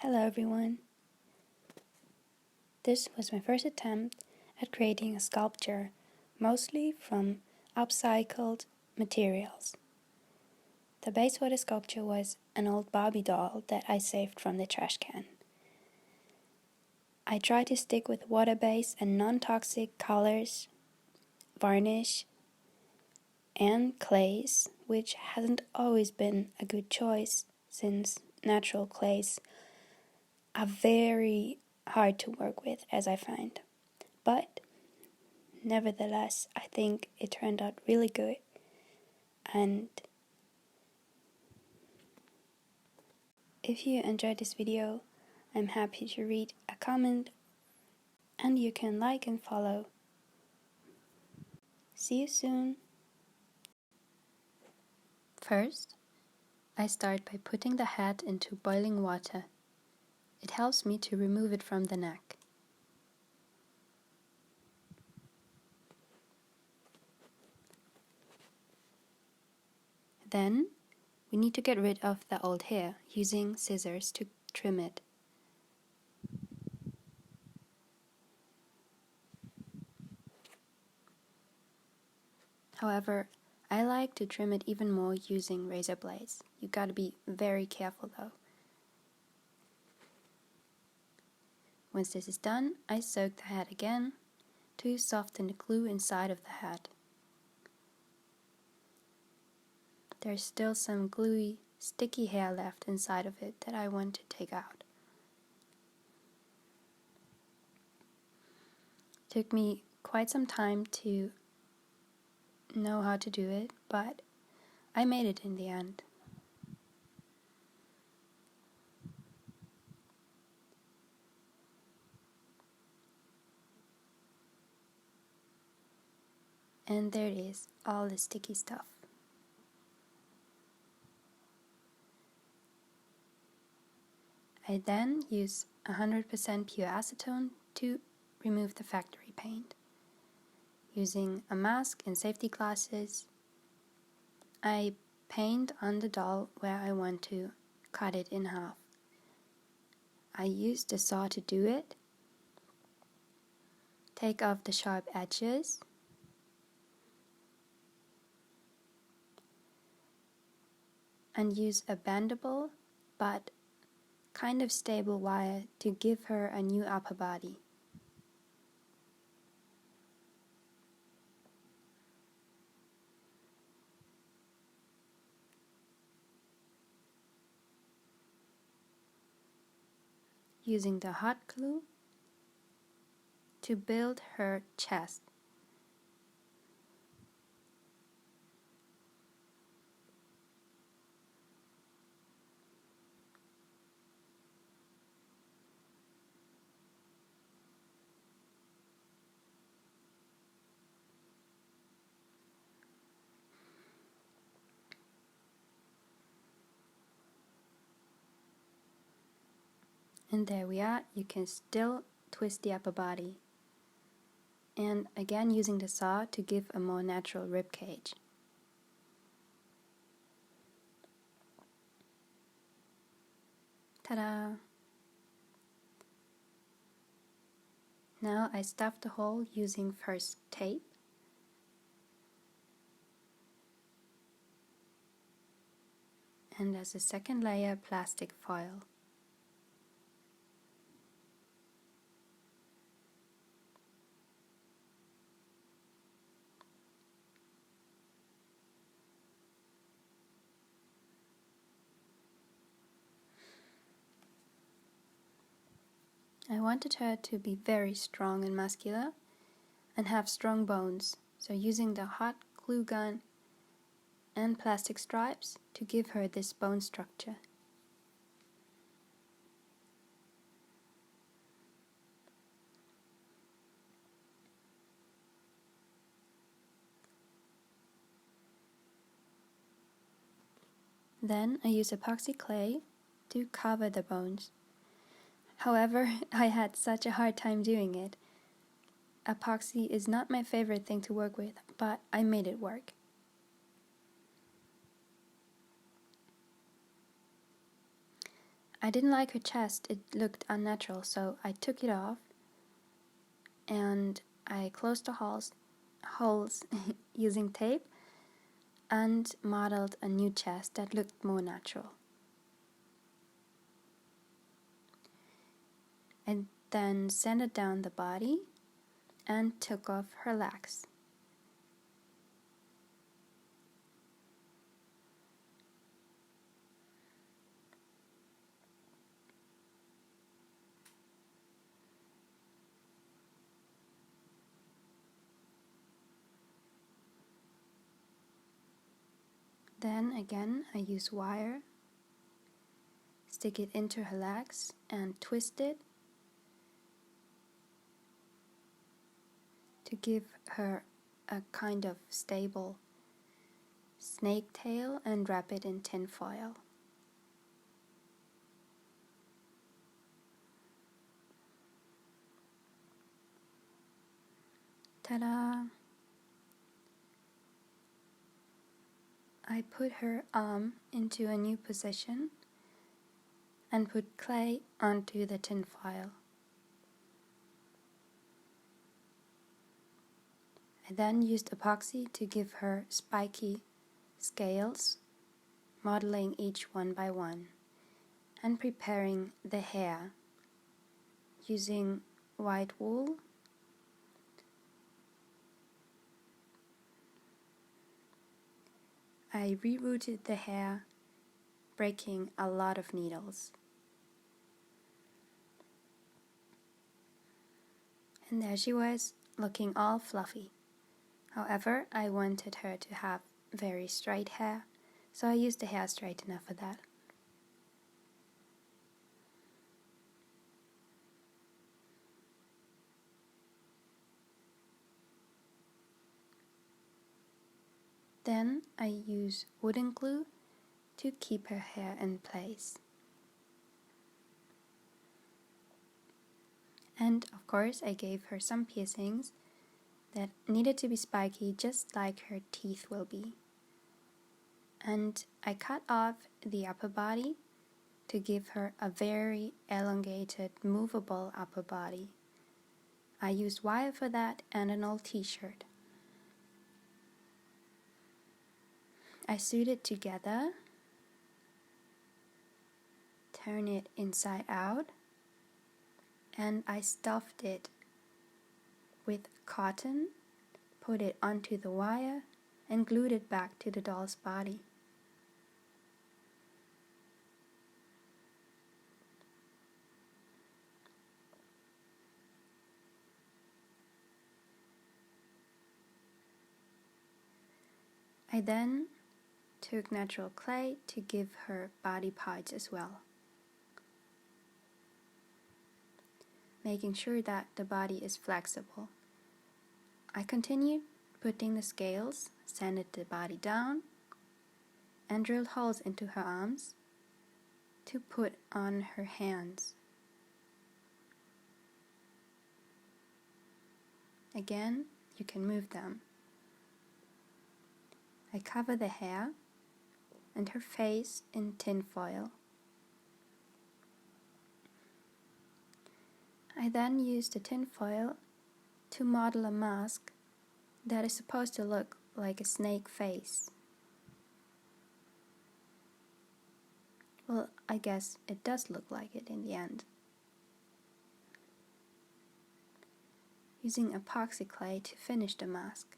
Hello everyone. This was my first attempt at creating a sculpture, mostly from upcycled materials. The base for the sculpture was an old Barbie doll that I saved from the trash can. I tried to stick with water-based and non-toxic colors, varnish, and clays, which hasn't always been a good choice since natural clays are very hard to work with, as I find. But nevertheless, I think it turned out really good. And if you enjoyed this video, I'm happy to read a comment, and you can like and follow. See you soon. First, I start by putting the head into boiling water. It helps me to remove it from the neck. Then, we need to get rid of the old hair using scissors to trim it. However, I like to trim it even more using razor blades. You gotta be very careful though. Once this is done, I soak the head again to soften the glue inside of the head. There's still some gluey, sticky hair left inside of it that I want to take out. It took me quite some time to know how to do it, but I made it in the end. And there it is, all the sticky stuff. I then use 100% pure acetone to remove the factory paint. Using a mask and safety glasses, I paint on the doll where I want to cut it in half. I use the saw to do it, take off the sharp edges, and use a bendable but kind of stable wire to give her a new upper body. Using the hot glue to build her chest. And there we are. You can still twist the upper body. And again using the saw to give a more natural rib cage. Ta-da! Now I stuff the hole using first tape, and as a second layer plastic foil. I wanted her to be very strong and muscular and have strong bones, so using the hot glue gun and plastic stripes to give her this bone structure. Then I use epoxy clay to cover the bones. However, I had such a hard time doing it. Epoxy is not my favorite thing to work with, but I made it work. I didn't like her chest, it looked unnatural, so I took it off and I closed the holes using tape and modeled a new chest that looked more natural. And then sanded down the body and took off her legs. Then again I use wire, stick it into her legs and twist it to give her a kind of stable snake tail and wrap it in tin foil. Ta-da! I put her arm into a new position and put clay onto the tin foil. I then used epoxy to give her spiky scales, modeling each one by one, and preparing the hair using white wool, I rerouted the hair, breaking a lot of needles. And there she was, looking all fluffy. However, I wanted her to have very straight hair, so I used the hair straightener for that. Then I use wooden glue to keep her hair in place. And of course I gave her some piercings that needed to be spiky just like her teeth will be. And I cut off the upper body to give her a very elongated, movable upper body. I used wire for that and an old t-shirt. I sewed it together, turn it inside out, and I stuffed it with cotton, put it onto the wire, and glued it back to the doll's body. I then took natural clay to give her body parts as well, making sure that the body is flexible. I continued putting the scales, sanded the body down, and drilled holes into her arms to put on her hands. Again, you can move them. I cover the hair and her face in tin foil. I then use the tin foil to model a mask that is supposed to look like a snake face. Well, I guess it does look like it in the end. Using epoxy clay to finish the mask.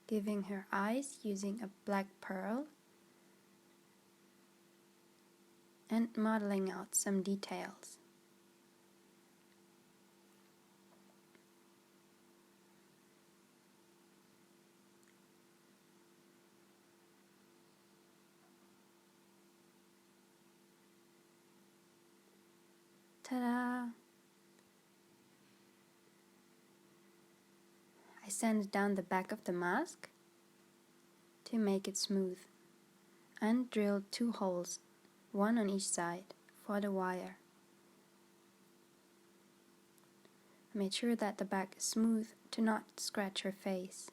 Giving her eyes using a black pearl and modeling out some details. Ta-da! I sanded down the back of the mask to make it smooth. and drilled 2 holes, one on each side, for the wire. I made sure that the back is smooth to not scratch her face.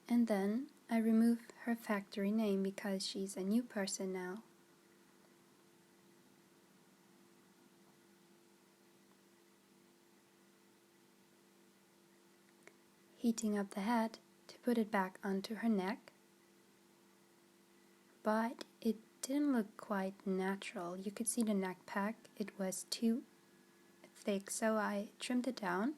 And then I remove her factory name because she's a new person now. Heating up the hat to put it back onto her neck, but it didn't look quite natural. You could see the neck pack, it was too thick, so I trimmed it down.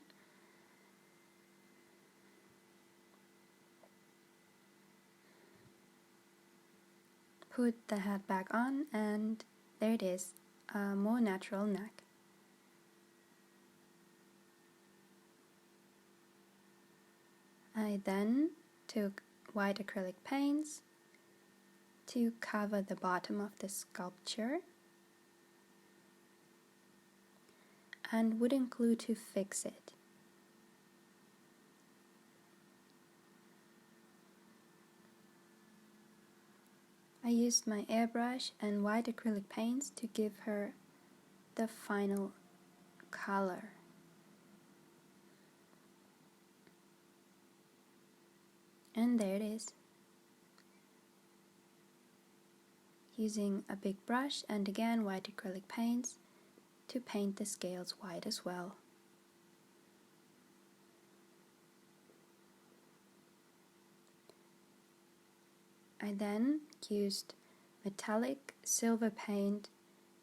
Put the hat back on, and there it is, a more natural neck. I then took white acrylic paints to cover the bottom of the sculpture and wooden glue to fix it. I used my airbrush and white acrylic paints to give her the final color. And there it is. Using a big brush and again white acrylic paints to paint the scales white as well. I then used metallic silver paint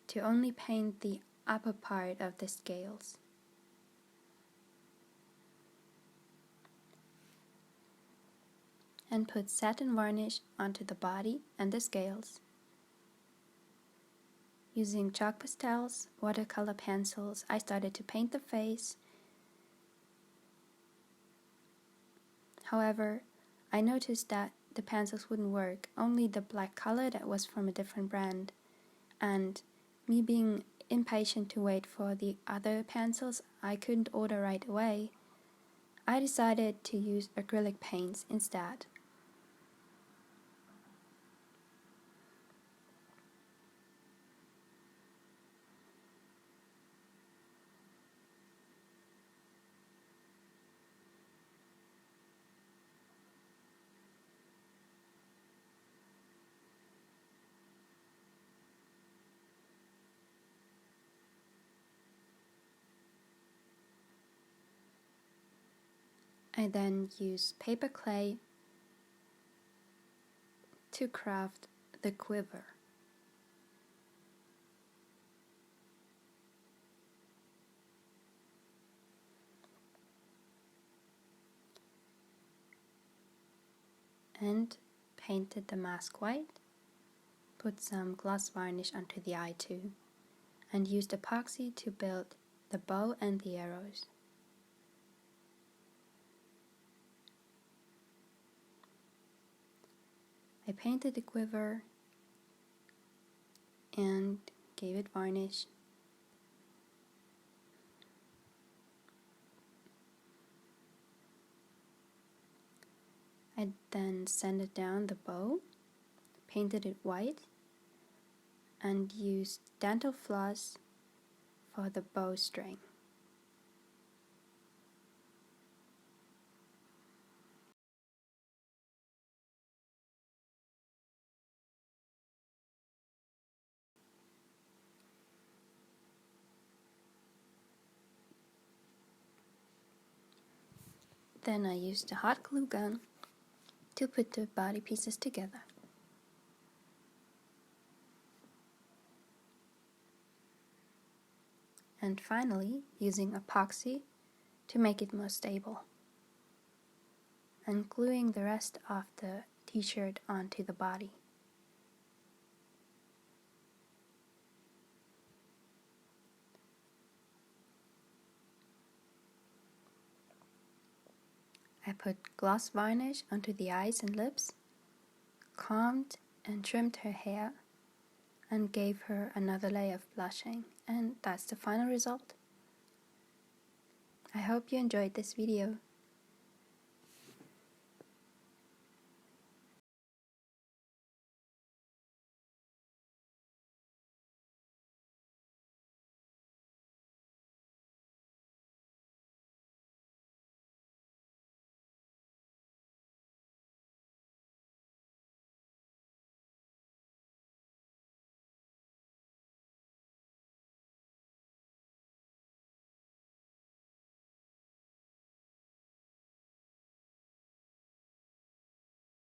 to only paint the upper part of the scales. And put satin varnish onto the body and the scales. Using chalk pastels, watercolor pencils, I started to paint the face. However, I noticed that the pencils wouldn't work, only the black color that was from a different brand. And me being impatient to wait for the other pencils I couldn't order right away, I decided to use acrylic paints instead. I then use paper clay to craft the quiver. And painted the mask white, put some gloss varnish onto the eye too, and used epoxy to build the bow and the arrows. I painted the quiver and gave it varnish. I then sanded down the bow, painted it white, and used dental floss for the bowstring. Then I used a hot glue gun to put the body pieces together. And finally, using epoxy to make it more stable, and gluing the rest of the t-shirt onto the body. I put gloss varnish onto the eyes and lips, combed and trimmed her hair, and gave her another layer of blushing, and that's the final result. I hope you enjoyed this video.